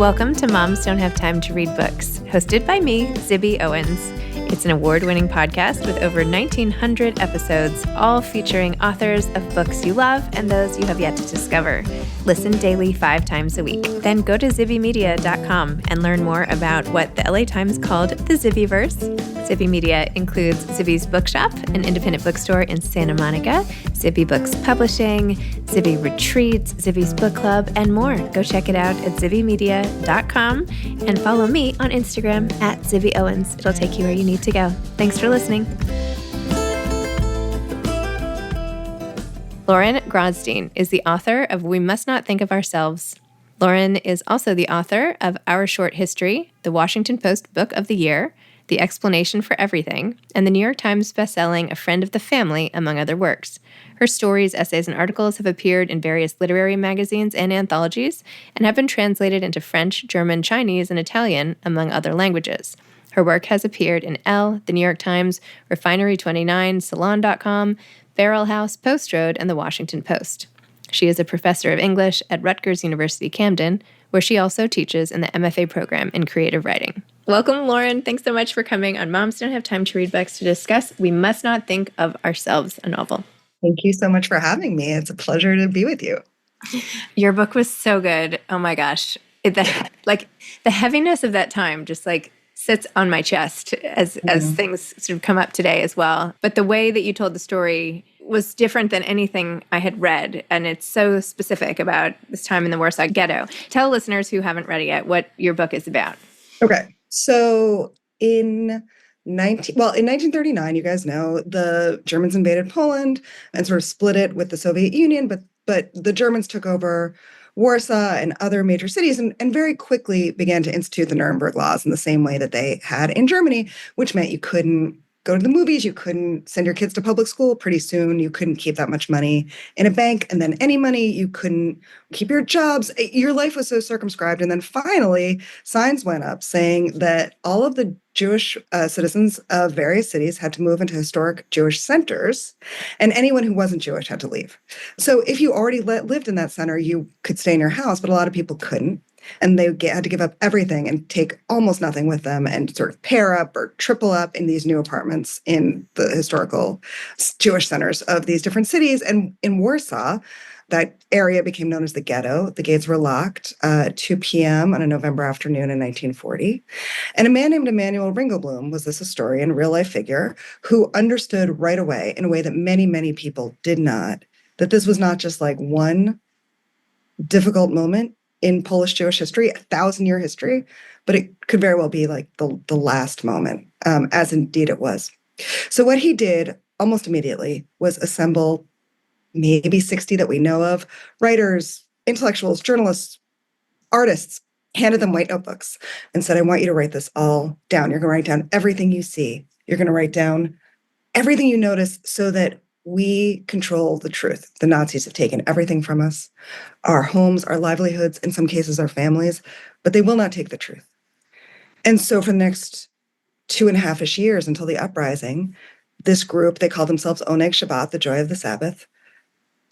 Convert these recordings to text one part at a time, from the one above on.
Welcome to Moms Don't Have Time to Read Books, hosted by me, Zibby Owens. It's an award-winning podcast with over 1,900 episodes, all featuring authors of books you love and those you have yet to discover. Listen daily 5 times a week. Then go to zibbymedia.com and learn more about what the LA Times called the Zibbyverse. Zibby Media includes Zibby's Bookshop, an independent bookstore in Santa Monica, Zibby Books Publishing, Zibby Retreats, Zibby's Book Club, and more. Go check it out at zibbymedia.com and follow me on Instagram at Zibby Owens. It'll take you where you need to go. Thanks for listening. Lauren Grodstein is the author of We Must Not Think of Ourselves. Lauren is also the author of Our Short History, the Washington Post Book of the Year, The Explanation for Everything, and the New York Times bestselling A Friend of the Family, among other works. Her stories, essays, and articles have appeared in various literary magazines and anthologies and have been translated into French, German, Chinese, and Italian, among other languages. Her work has appeared in Elle, the New York Times, Refinery29, Salon.com, Barrel House, Post Road, and the Washington Post. She is a professor of English at Rutgers University Camden, where she also teaches in the MFA program in creative writing. Welcome, Lauren. Thanks so much for coming on Moms Don't Have Time to Read Books to discuss We Must Not Think of Ourselves, a novel. Thank you so much for having me. It's a pleasure to be with you. Your book was so good. Oh my gosh. The heaviness of that time just sits on my chest as things sort of come up today as well. But the way that you told the story was different than anything I had read, and it's so specific about this time in the Warsaw Ghetto. Tell listeners who haven't read it yet what your book is about. Okay. So in 1939, you guys know, the Germans invaded Poland and sort of split it with the Soviet Union, but the Germans took over Warsaw and other major cities and very quickly began to institute the Nuremberg laws in the same way that they had in Germany, which meant you couldn't go to the movies, you couldn't send your kids to public school. Pretty soon, you couldn't keep that much money in a bank, and then any money, you couldn't keep your jobs. Your life was so circumscribed. And then finally, signs went up saying that all of the Jewish citizens of various cities had to move into historic Jewish centers, and anyone who wasn't Jewish had to leave. So if you already lived in that center, you could stay in your house, but a lot of people couldn't. And they had to give up everything and take almost nothing with them and sort of pair up or triple up in these new apartments in the historical Jewish centers of these different cities. And in Warsaw, that area became known as the ghetto. The gates were locked at 2 p.m. on a November afternoon in 1940. And a man named Emanuel Ringelblum was this historian, real-life figure, who understood right away, in a way that many, many people did not, that this was not just like one difficult moment in Polish Jewish history, 1,000-year history, but it could very well be like the last moment, as indeed it was. So what he did almost immediately was assemble maybe 60 that we know of, writers, intellectuals, journalists, artists, handed them white notebooks and said, I want you to write this all down. You're going to write down everything you see. You're going to write down everything you notice so that we control the truth. The Nazis have taken everything from us, our homes, our livelihoods, in some cases our families, but they will not take the truth. And so for the next 2.5-ish years until the uprising, this group, they called themselves Oneg Shabbat, the Joy of the Sabbath,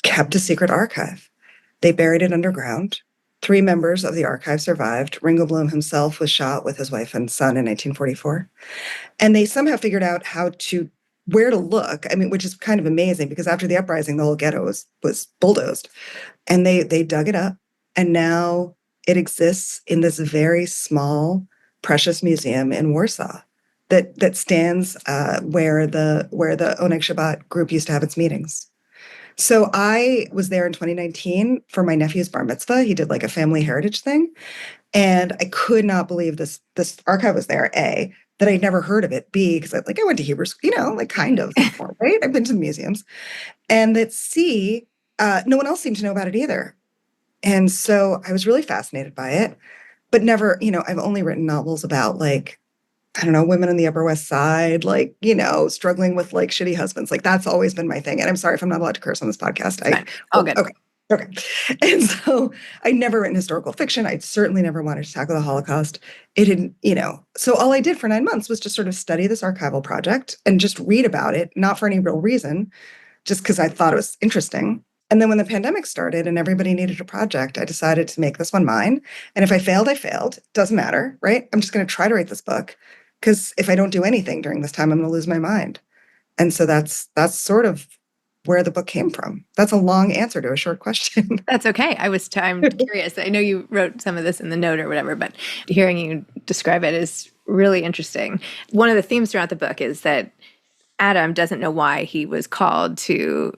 kept a secret archive. They buried it underground. 3 members of the archive survived. Ringelblum himself was shot with his wife and son in 1944. And they somehow figured out where to look, which is kind of amazing because after the uprising, the whole ghetto was bulldozed. And they dug it up. And now it exists in this very small, precious museum in Warsaw that stands where the Oneg Shabbat group used to have its meetings. So I was there in 2019 for my nephew's bar mitzvah. He did like a family heritage thing. And I could not believe this archive was there, A, that I'd never heard of it, B, because I went to Hebrew school, kind of, right? I've been to museums. And that C, no one else seemed to know about it either. And so I was really fascinated by it, but never, I've only written novels about women on the Upper West Side, struggling with shitty husbands. That's always been my thing. And I'm sorry if I'm not allowed to curse on this podcast. All good. Okay. And so I'd never written historical fiction. I'd certainly never wanted to tackle the Holocaust. It had, so all I did for 9 months was just sort of study this archival project and just read about it, not for any real reason, just because I thought it was interesting. And then when the pandemic started and everybody needed a project, I decided to make this one mine. And if I failed, I failed. Doesn't matter, right? I'm just going to try to write this book because if I don't do anything during this time, I'm going to lose my mind. And so that's sort of where the book came from. That's a long answer to a short question. That's okay. I'm curious. I know you wrote some of this in the note or whatever, but hearing you describe it is really interesting. One of the themes throughout the book is that Adam doesn't know why he was called to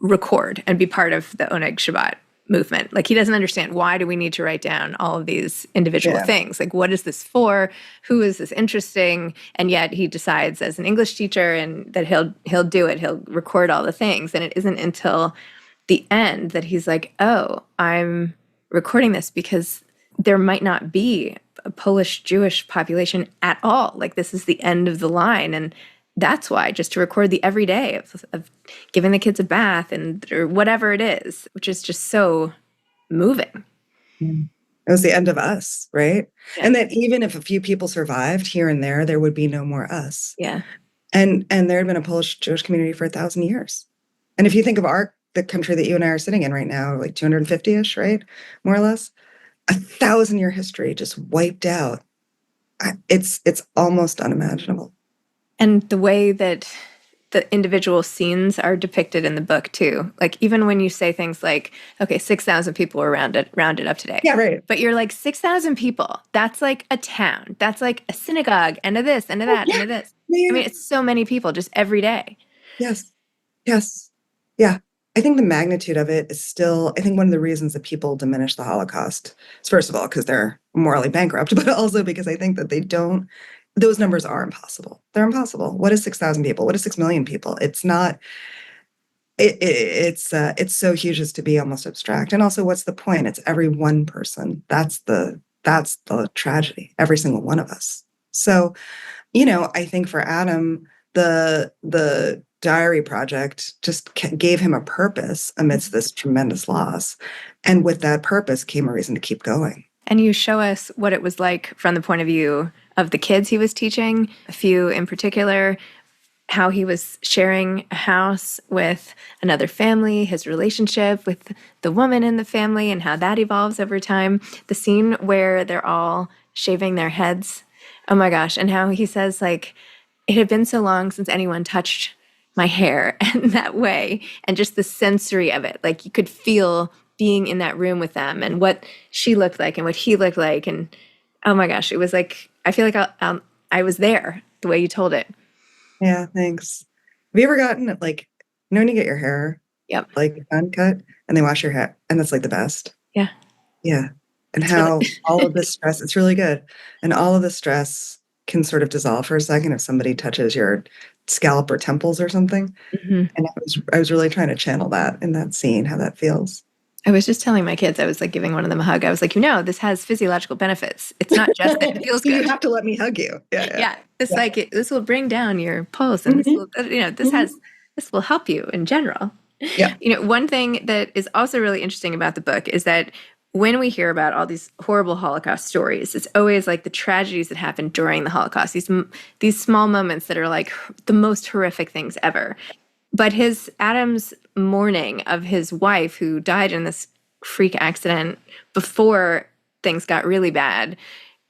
record and be part of the Oneg Shabbat movement. Like he doesn't understand, why do we need to write down all of these individual things? Like, what is this for? Who is this interesting? And yet he decides as an English teacher and that he'll do it. He'll record all the things. And it isn't until the end that he's like, oh, I'm recording this because there might not be a Polish Jewish population at all. Like this is the end of the line. And that's why, just to record the everyday of giving the kids a bath and or whatever it is, which is just so moving. It was the end of us, right? Yeah. And that even if a few people survived here and there would be no more us. Yeah. And there had been a Polish Jewish community for 1,000 years. And if you think of the country that you and I are sitting in right now, like 250-ish, right? More or less, 1,000-year history just wiped out. It's almost unimaginable. And the way that the individual scenes are depicted in the book too. Like even when you say things like, okay, 6,000 people were rounded up today. Yeah, right. But you're like, 6,000 people, that's like a town. That's like a synagogue and a this and a that and a this. Yeah. I mean, it's so many people just every day. Yes. Yeah. I think the magnitude of it is still, I think one of the reasons that people diminish the Holocaust is, first of all, because they're morally bankrupt, but also because I think that those numbers are impossible. They're impossible. What is 6,000 people? What is 6 million people? It's not, it's so huge as to be almost abstract. And also, what's the point? It's every one person. That's the tragedy, every single one of us. So, I think for Adam, the diary project just gave him a purpose amidst this tremendous loss. And with that purpose came a reason to keep going. And you show us what it was like from the point of view of the kids he was teaching, a few in particular, how he was sharing a house with another family, his relationship with the woman in the family, and how that evolves over time. The scene where they're all shaving their heads. Oh my gosh. And how he says, like, it had been so long since anyone touched my hair in that way. And just the sensory of it. Like you could feel being in that room with them and what she looked like and what he looked like. And oh my gosh, it was like, I feel like I was there the way you told it. Yeah, thanks. Have you ever gotten like, when you get your hair like uncut and they wash your hair and that's like the best? Yeah. Yeah. And how all of this stress, it's really good. And all of the stress can sort of dissolve for a second if somebody touches your scalp or temples or something. Mm-hmm. And I was really trying to channel that in that scene, how that feels. I was just telling my kids, I was like giving one of them a hug. I was like, this has physiological benefits. It's not just that it feels good. You have to let me hug you. Yeah. This will bring down your pulse, and this will help you in general. Yeah. One thing that is also really interesting about the book is that when we hear about all these horrible Holocaust stories, it's always like the tragedies that happened during the Holocaust. These small moments that are like the most horrific things ever. But Adam's mourning of his wife who died in this freak accident before things got really bad,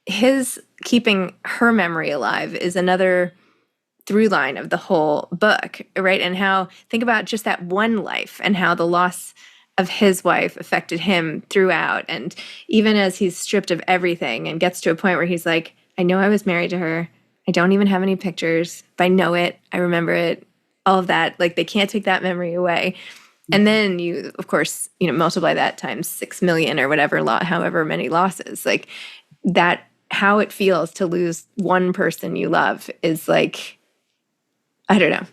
his keeping her memory alive is another through line of the whole book, right? And think about just that one life and how the loss of his wife affected him throughout. And even as he's stripped of everything and gets to a point where he's like, I know I was married to her. I don't even have any pictures, but I know it. I remember it. All of that, like they can't take that memory away. And then you, of course, multiply that times 6 million or whatever, however many losses. Like that, how it feels to lose one person you love is like, I don't know.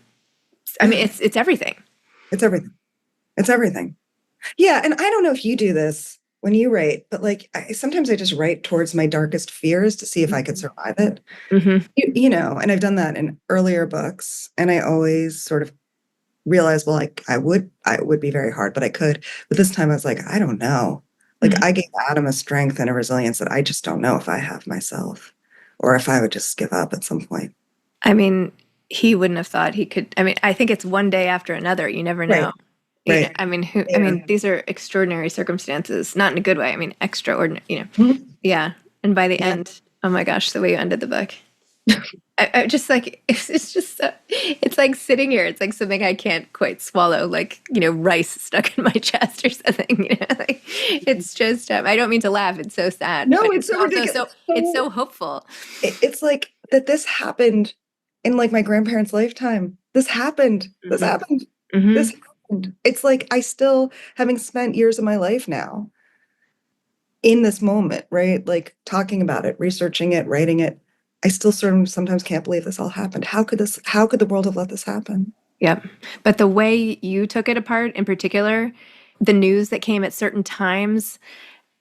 I mean, it's everything. It's everything. It's everything. Yeah, and I don't know if you do this when you write, but like sometimes I just write towards my darkest fears to see if I could survive it. Mm-hmm. And I've done that in earlier books, and I always sort of realized, well, like I would be very hard, but I could. But this time I was like, I don't know. Like I gave Adam a strength and a resilience that I just don't know if I have myself, or if I would just give up at some point. I mean, he wouldn't have thought he could. I mean, I think it's one day after another. You never know. Right. Right. I mean, I Yeah. mean, these are extraordinary circumstances, not in a good way. I mean, extraordinary, Mhm. Yeah. And by the Yeah. end, oh my gosh, the way you ended the book. I just like, it's just, it's like sitting here. It's like something I can't quite swallow, like, rice stuck in my chest or something, like it's just, I don't mean to laugh. It's so sad, No, but it's it's so also ridiculous. it's so hopeful. It's like that this happened in like my grandparents' lifetime. This happened. This Hmm. happened. Hmm. This happened. It's like I still, having spent years of my life now in this moment, right? Like talking about it, researching it, writing it. I still sort of sometimes can't believe this all happened. How could the world have let this happen? Yep. But the way you took it apart in particular, the news that came at certain times,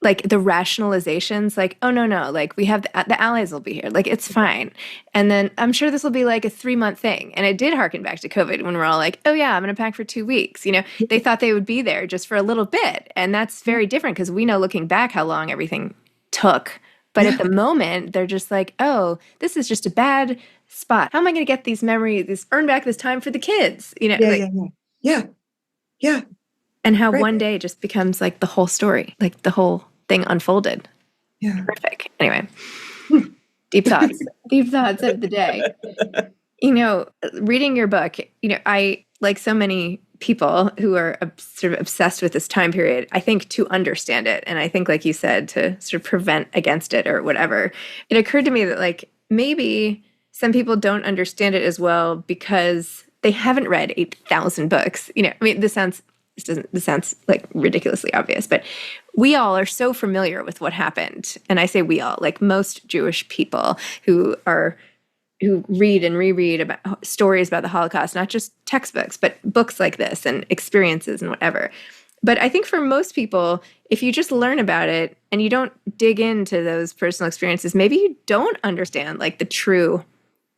like the rationalizations, like, oh, no, like we have the allies will be here. Like, it's fine. And then I'm sure this will be like a 3-month thing. And it did harken back to COVID when we're all like, oh, yeah, I'm going to pack for 2 weeks. They thought they would be there just for a little bit. And that's very different because we know looking back how long everything took. But at Yeah. the moment, they're just like, oh, this is just a bad spot. How am I going to get these memories, earn back this time for the kids? Yeah, Like, yeah, yeah. Yeah. Yeah. and how Right. one day just becomes like the whole story, like the whole thing unfolded. Yeah. Horrific. Anyway, Hmm. deep thoughts of the day. Reading your book, I, like so many people who are sort of obsessed with this time period, I think to understand it. And I think, like you said, to sort of prevent against it or whatever, it occurred to me that like maybe some people don't understand it as well because they haven't read 8,000 books. I mean, this sounds like ridiculously obvious, but we all are so familiar with what happened. And I say we all, like most Jewish people who read and reread about stories about the Holocaust, not just textbooks, but books like this and experiences and whatever. But I think for most people, if you just learn about it and you don't dig into those personal experiences, maybe you don't understand like the true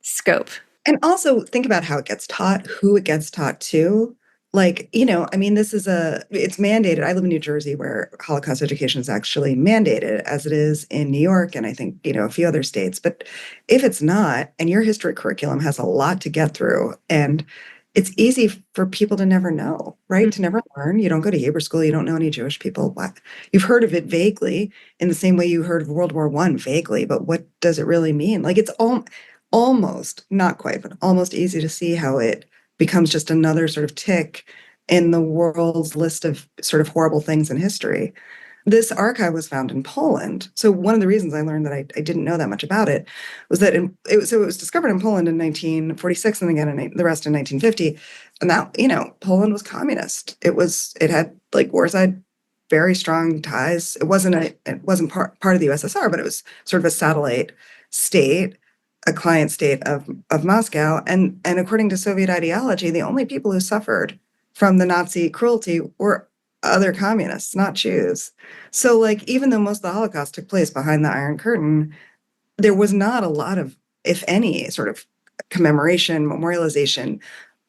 scope. And also think about how it gets taught, who it gets taught to. Like, I mean, it's mandated. I live in New Jersey where Holocaust education is actually mandated as it is in New York and I think, a few other states. But if it's not, and your history curriculum has a lot to get through, and it's easy for people to never know, right? To never learn. You don't go to Hebrew school. You don't know any Jewish people. You've heard of it vaguely in the same way you heard of World War I vaguely, but what does it really mean? Like it's almost, not quite, but almost easy to see how it becomes just another sort of tick in the world's list of sort of horrible things in history. This archive was found in Poland. So one of the reasons I learned that I didn't know that much about it was that it was discovered in Poland in 1946 and again the rest in 1950. And that, Poland was communist. It had like Warsaw very strong ties. It wasn't part of the USSR, but it was sort of a satellite state, a client state of Moscow. And according to Soviet ideology, the only people who suffered from the Nazi cruelty were other communists, not Jews. So like even though most of the Holocaust took place behind the Iron Curtain, there was not a lot of, if any, sort of commemoration, memorialization,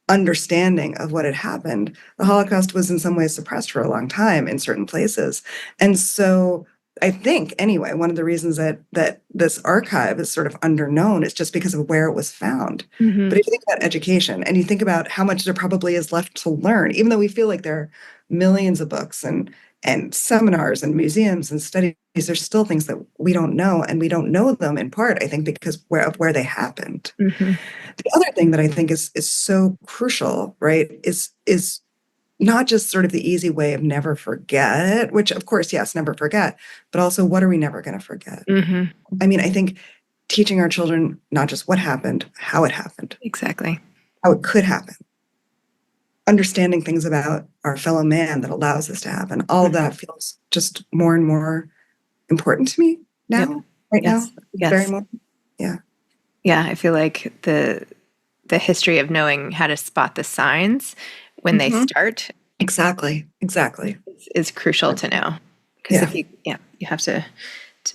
understanding of what had happened. The Holocaust was in some ways suppressed for a long time in certain places. And so I think anyway, one of the reasons that this archive is sort of underknown is just because of where it was found. Mm-hmm. But if you think about education and you think about how much there probably is left to learn, even though we feel like there are millions of books and seminars and museums and studies, there's still things that we don't know, and we don't know them in part, I think, because of where they happened. Mm-hmm. The other thing that I think is so crucial, right, is not just sort of the easy way of never forget, which of course, yes, never forget, but also what are we never going to forget? Mm-hmm. I mean, I think teaching our children not just what happened, how it happened, Exactly. how it could happen, understanding things about our fellow man that allows this to happen. All of that feels just more and more important to me now, Yep. right Yes. now. Yes. Very much. Yeah. Yeah. I feel like the history of knowing how to spot the signs when they start Exactly. is crucial to know. Because if you have to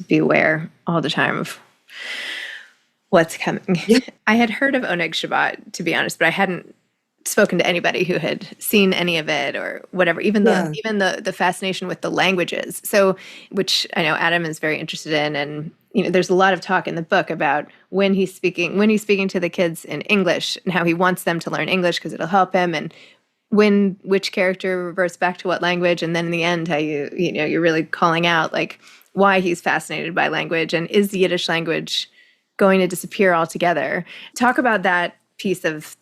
be aware all the time of what's coming. Yeah. I had heard of Oneg Shabbat, to be honest, but I hadn't spoken to anybody who had seen any of it or whatever, even the fascination with the languages. So, which I know Adam is very interested in. And, there's a lot of talk in the book about when he's speaking to the kids in English and how he wants them to learn English because it'll help him. And which character reverts back to what language, and then in the end, how you're really calling out like why he's fascinated by language, and is the Yiddish language going to disappear altogether? Talk about that piece of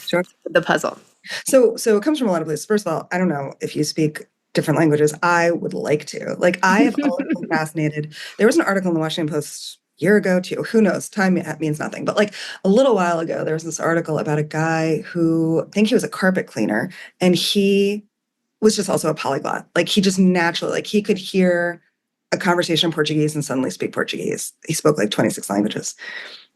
Sure. the puzzle. So it comes from a lot of places. First of all, I don't know if you speak different languages. I would like to. Like, I have always been fascinated. There was an article in the Washington Post a year ago too. Who knows? Time means nothing. But like a little while ago, there was this article about a guy who, I think he was a carpet cleaner, and he was just also a polyglot. Like, he just naturally, like, he could hear a conversation in Portuguese and suddenly speak Portuguese. He spoke like 26 languages.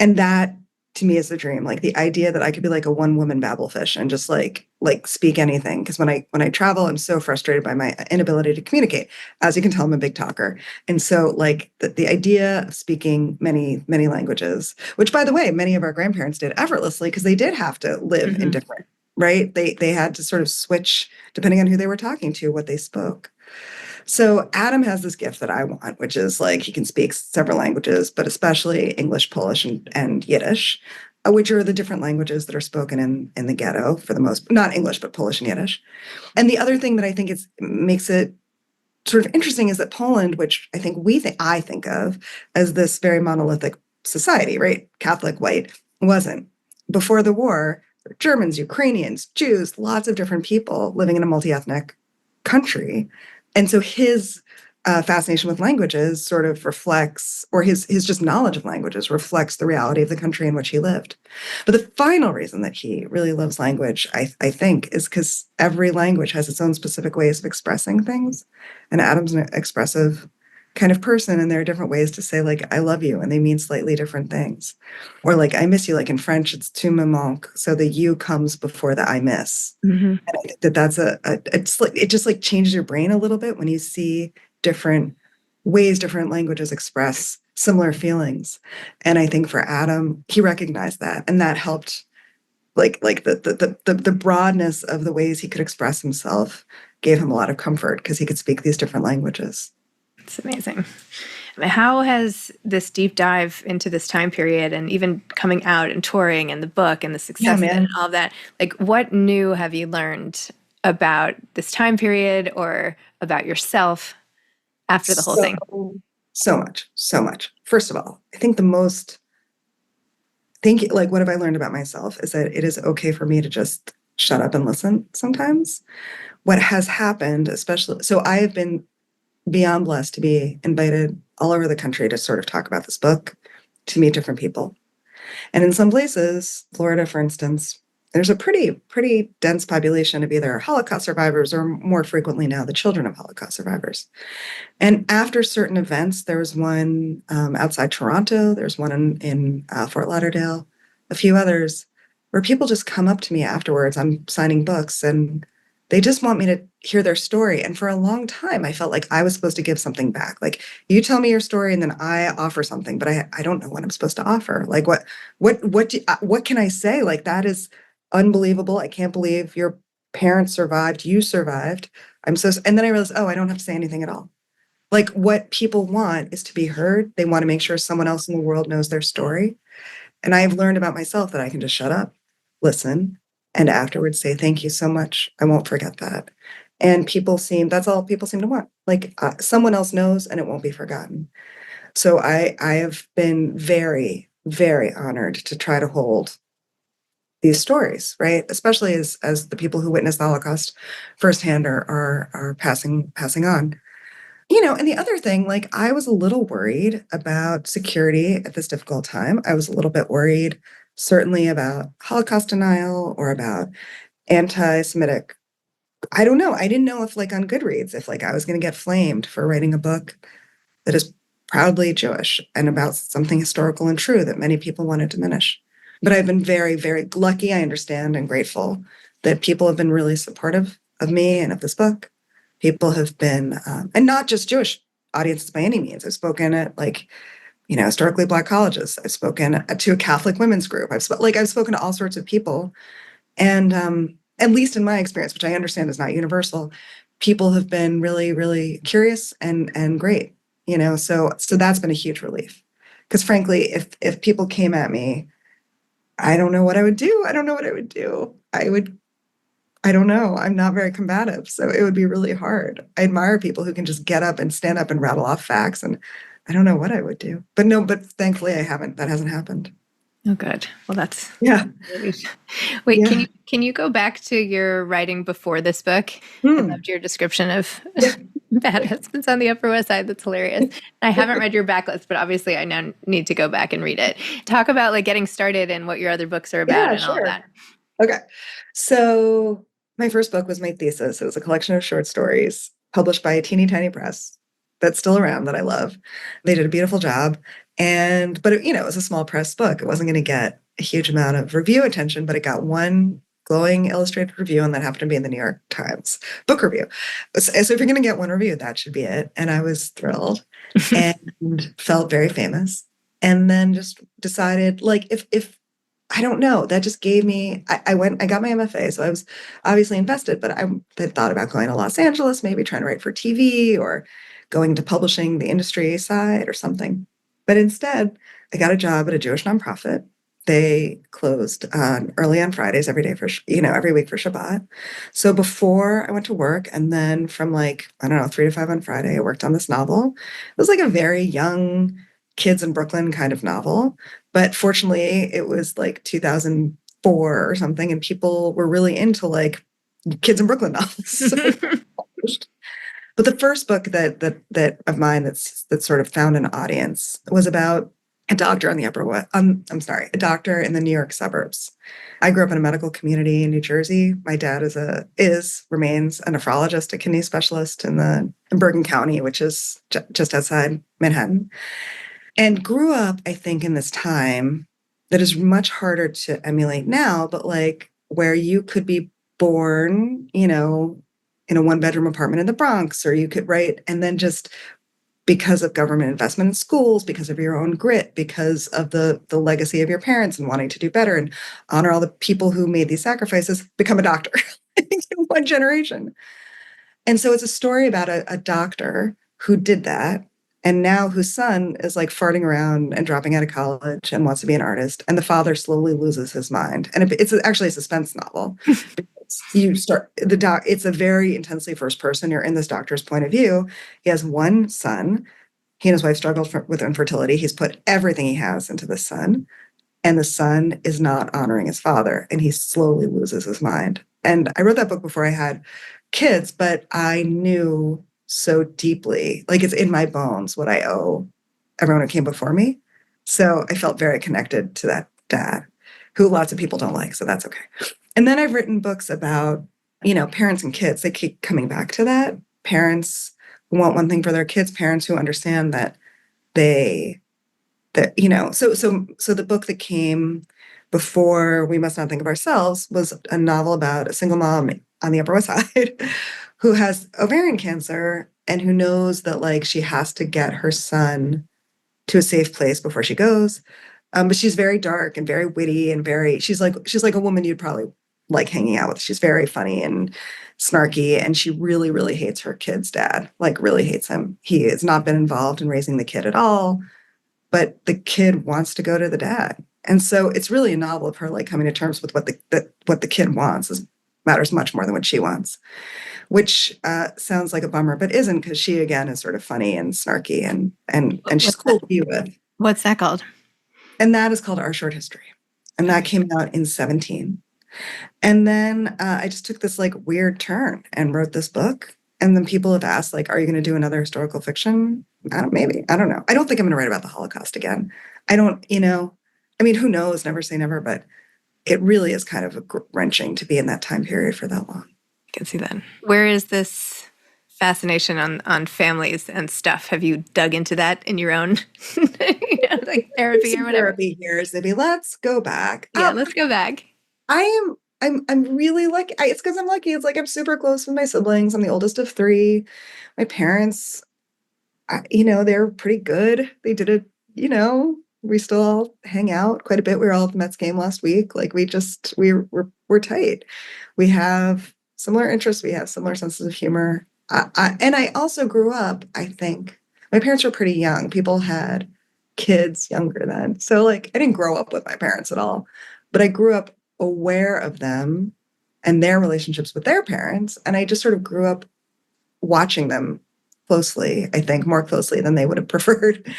And that to me is the dream. Like, the idea that I could be like a one woman babblefish and just like speak anything. Because when I travel, I'm so frustrated by my inability to communicate. As you can tell, I'm a big talker. And so like the idea of speaking many languages, which by the way, many of our grandparents did effortlessly because they did have to live in different, right? They had to sort of switch depending on who they were talking to, what they spoke. So Adam has this gift that I want, which is like he can speak several languages, but especially English, Polish, and Yiddish, which are the different languages that are spoken in the ghetto for the most, not English, but Polish and Yiddish. And the other thing that I think makes it sort of interesting is that Poland, which I think of as this very monolithic society, right? Catholic, white, wasn't. Before the war, Germans, Ukrainians, Jews, lots of different people living in a multi-ethnic country. And so his fascination with languages sort of reflects, or his just knowledge of languages reflects the reality of the country in which he lived. But the final reason that he really loves language, I think, is because every language has its own specific ways of expressing things. And Adam's an expressive kind of person, and there are different ways to say like I love you, and they mean slightly different things. Or like I miss you, like in French it's tu me manques, so the you comes before the I miss. And I think that that's it's like it just like changes your brain a little bit when you see different ways different languages express similar feelings. And I think for Adam, he recognized that, and that helped like the broadness of the ways he could express himself gave him a lot of comfort because he could speak these different languages. It's amazing. How has this deep dive into this time period and even coming out and touring and the book and the success of it and all of that, like what new have you learned about this time period or about yourself after the whole thing? So much. First of all, I think like what have I learned about myself is that it is okay for me to just shut up and listen sometimes. What has happened, especially, so I have been beyond blessed to be invited all over the country to sort of talk about this book, to meet different people. And in some places, Florida, for instance, there's a pretty dense population of either Holocaust survivors or more frequently now the children of Holocaust survivors. And after certain events, there was one outside Toronto, there's one in Fort Lauderdale, a few others, where people just come up to me afterwards. I'm signing books and they just want me to hear their story. And for a long time, I felt like I was supposed to give something back. Like, you tell me your story and then I offer something, but I don't know what I'm supposed to offer. Like, what can I say? Like, that is unbelievable. I can't believe your parents survived. You survived. And then I realized, oh, I don't have to say anything at all. Like, what people want is to be heard. They want to make sure someone else in the world knows their story. And I've learned about myself that I can just shut up, listen, and afterwards say, thank you so much. I won't forget that. And that's all people seem to want. Like, someone else knows and it won't be forgotten. So I have been very, very honored to try to hold these stories, right? Especially as the people who witnessed the Holocaust firsthand are passing on. And the other thing, like, I was a little worried about security at this difficult time. I was a little bit worried, certainly about Holocaust denial or about anti-Semitic. I don't know. I didn't know if, like, on Goodreads, if like I was going to get flamed for writing a book that is proudly Jewish and about something historical and true that many people want to diminish. But I've been very, very lucky, I understand, and grateful that people have been really supportive of me and of this book. People have been, and not just Jewish audiences by any means. I've spoken at like, historically Black colleges. I've spoken to a Catholic women's group. I've spoken to all sorts of people. And at least in my experience, which I understand is not universal, people have been really, really curious and great. So that's been a huge relief. Because frankly, if people came at me, I don't know what I would do. I don't know what I would do. I don't know. I'm not very combative, so it would be really hard. I admire people who can just get up and stand up and rattle off facts, and I don't know what I would do. But no, but thankfully I haven't. That hasn't happened. Oh, good. Well, that's Yeah. Wait, Yeah. can you go back to your writing before this book? I Hmm. loved your description of Yeah. bad husbands on the Upper West Side. That's hilarious. I haven't read your backlist, but obviously I now need to go back and read it. Talk about like getting started and what your other books are about Yeah, and all of sure. that. Okay. So my first book was my thesis. It was a collection of short stories published by a teeny tiny press that's still around that I love. They did a beautiful job. But it was a small press book. It wasn't going to get a huge amount of review attention, but it got one glowing illustrated review, and that happened to be in the New York Times book review. So if you're going to get one review, that should be it. And I was thrilled and felt very famous. And then just decided, like, if I don't know. That just gave me, I got my MFA. So I was obviously invested, but I had thought about going to Los Angeles, maybe trying to write for TV or going to publishing the industry side or something. But instead, I got a job at a Jewish nonprofit. They closed early on Fridays every day every week for Shabbat. So before I went to work, and then from like, I don't know, 3 to 5 on Friday, I worked on this novel. It was like a very young kids in Brooklyn kind of novel. But fortunately, it was like 2004 or something, and people were really into like kids in Brooklyn novels. But the first book that of mine that sort of found an audience was about a doctor on the Upper West. I'm sorry, a doctor in the New York suburbs. I grew up in a medical community in New Jersey. My dad remains a nephrologist, a kidney specialist in Bergen County, which is just outside Manhattan. And grew up, I think, in this time that is much harder to emulate now, but like where you could be born, in a one-bedroom apartment in the Bronx, or you could write, and then just because of government investment in schools, because of your own grit, because of the legacy of your parents and wanting to do better and honor all the people who made these sacrifices, become a doctor in one generation. And so it's a story about a doctor who did that, and now whose son is like farting around and dropping out of college and wants to be an artist. And the father slowly loses his mind. And it's actually a suspense novel. It's a very intensely first person. You're in this doctor's point of view. He has one son. He and his wife struggled with infertility. He's put everything he has into the son, and the son is not honoring his father, and he slowly loses his mind. And I wrote that book before I had kids, but I knew so deeply, like it's in my bones, what I owe everyone who came before me. So I felt very connected to that dad, who lots of people don't like, so that's okay. And then I've written books about, parents and kids. They keep coming back to that. Parents who want one thing for their kids, parents who understand they so the book that came before We Must Not Think of Ourselves was a novel about a single mom on the Upper West Side who has ovarian cancer and who knows that like she has to get her son to a safe place before she goes. But she's very dark and very witty and she's like a woman you'd probably like hanging out with. She's very funny and snarky, and she really, really hates her kid's dad, like really hates him. He has not been involved in raising the kid at all, but the kid wants to go to the dad. And so it's really a novel of her like coming to terms with what the kid wants matters much more than what she wants, which sounds like a bummer, but isn't, because she again is sort of funny and snarky and she's cool to be with. What's that called? And that is called Our Short History. And that came out in 17. And then I just took this like weird turn and wrote this book. And then people have asked, like, are you going to do another historical fiction? Maybe. I don't know. I don't think I'm going to write about the Holocaust again. I don't, I mean, who knows? Never say never, but it really is kind of wrenching to be in that time period for that long. I can see that. Where is this fascination on families and stuff? Have you dug into that in your own like therapy or whatever? Therapy here, Zibby. Let's go back. Yeah, let's go back. I'm really lucky. It's because I'm lucky. It's like I'm super close with my siblings. I'm the oldest of three. My parents, they're pretty good. They did it, we still all hang out quite a bit. We were all at the Mets game last week. Like we're tight. We have similar interests. We have similar senses of humor. And I also grew up, I think, my parents were pretty young. People had kids younger then. So like I didn't grow up with my parents at all, but I grew up aware of them and their relationships with their parents. And I just sort of grew up watching them closely, I think more closely than they would have preferred,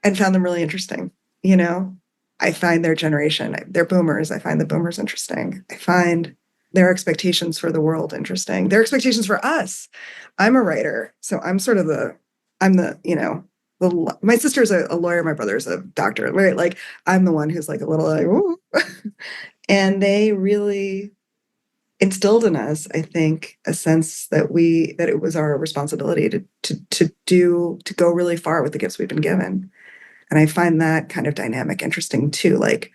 and found them really interesting. You know, I find their generation, they're boomers. I find the boomers interesting. I find their expectations for the world interesting. Their expectations for us. I'm a writer, so I'm sort of my sister's a lawyer, my brother's a doctor, right? Like I'm the one who's like a little like, ooh. And they really instilled in us, I think, a sense that it was our responsibility to go really far with the gifts we've been given. And I find that kind of dynamic interesting too. Like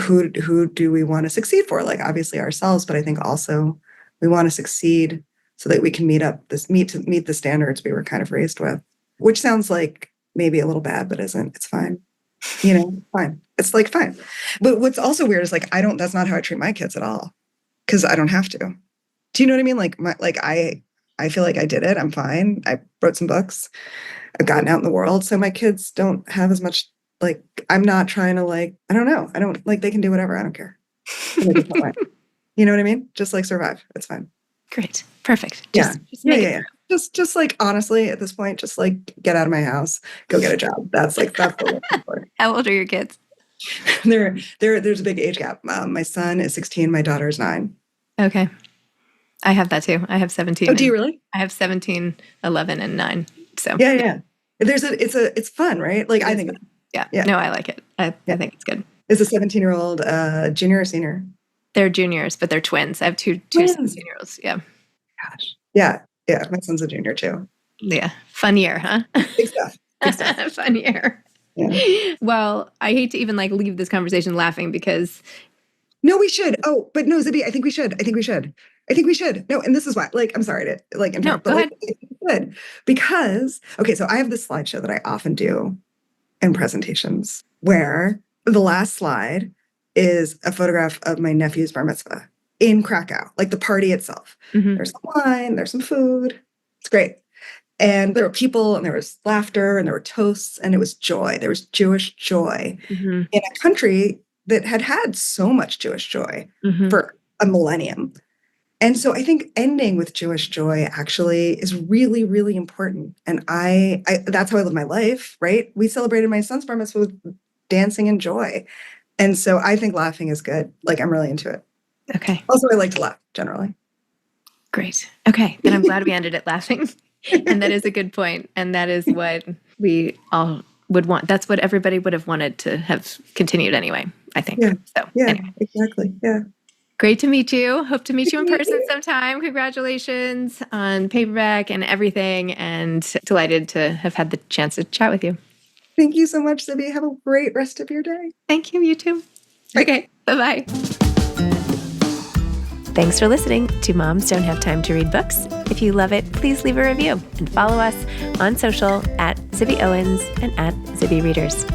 who do we want to succeed for? Like obviously ourselves, but I think also we want to succeed so that we can meet the standards we were kind of raised with, which sounds like maybe a little bad, but isn't. It's fine. Fine. It's like fine. But what's also weird is like that's not how I treat my kids at all. Because I don't have to. Do you know what I mean? Like I feel like I did it. I'm fine. I wrote some books. I've gotten out in the world. So my kids don't have as much, like, I'm not trying to like, I don't know. I don't like, they can do whatever. I don't care. You know what I mean? Just like survive. It's fine. Great. Perfect. Just make it. Just like, honestly, at this point, just like get out of my house, go get a job. That's what we're looking for. How old are your kids? There's a big age gap. My son is 16. My daughter is 9. Okay. I have that too. I have 17. Oh, do you really? I have 17, 11, and 9. So yeah. It's fun, right? Like I think. Yeah. No, I like it. I think it's good. Is a 17-year-old junior or senior? They're juniors, but they're twins. I have two 17-year-olds. Yeah. Gosh. Yeah. My son's a junior too. Yeah. Fun year, huh? Big stuff. Fun year. Yeah. Well, I hate to even like leave this conversation laughing because. No, we should. Oh, but no, Zibby, I think we should. No, and this is why, like, I'm sorry to like interrupt, but like, I think we should. Because, okay, so I have this slideshow that I often do in presentations where the last slide is a photograph of my nephew's bar mitzvah in Krakow, like the party itself. Mm-hmm. There's some wine, there's some food. It's great. And there were people and there was laughter and there were toasts and it was joy. There was Jewish joy in a country that had so much Jewish joy for a millennium. And so I think ending with Jewish joy actually is really, really important. And I that's how I live my life, right? We celebrated my son's bar mitzvah with dancing and joy. And so I think laughing is good. Like I'm really into it. Okay. Also, I like to laugh generally. Great. Okay. Then I'm glad we ended it laughing. And that is a good point. And that is what we all would want. That's what everybody would have wanted to have continued anyway, I think. Yeah. So, anyway. Exactly. Yeah. Great to meet you. Hope to meet you in person sometime. Congratulations on paperback and everything. And delighted to have had the chance to chat with you. Thank you so much, Zibby. Have a great rest of your day. Thank you. You too. Okay. Bye-bye. Thanks for listening to Moms Don't Have Time to Read Books. If you love it, please leave a review and follow us on social at Zibby Owens and at Zibby Readers.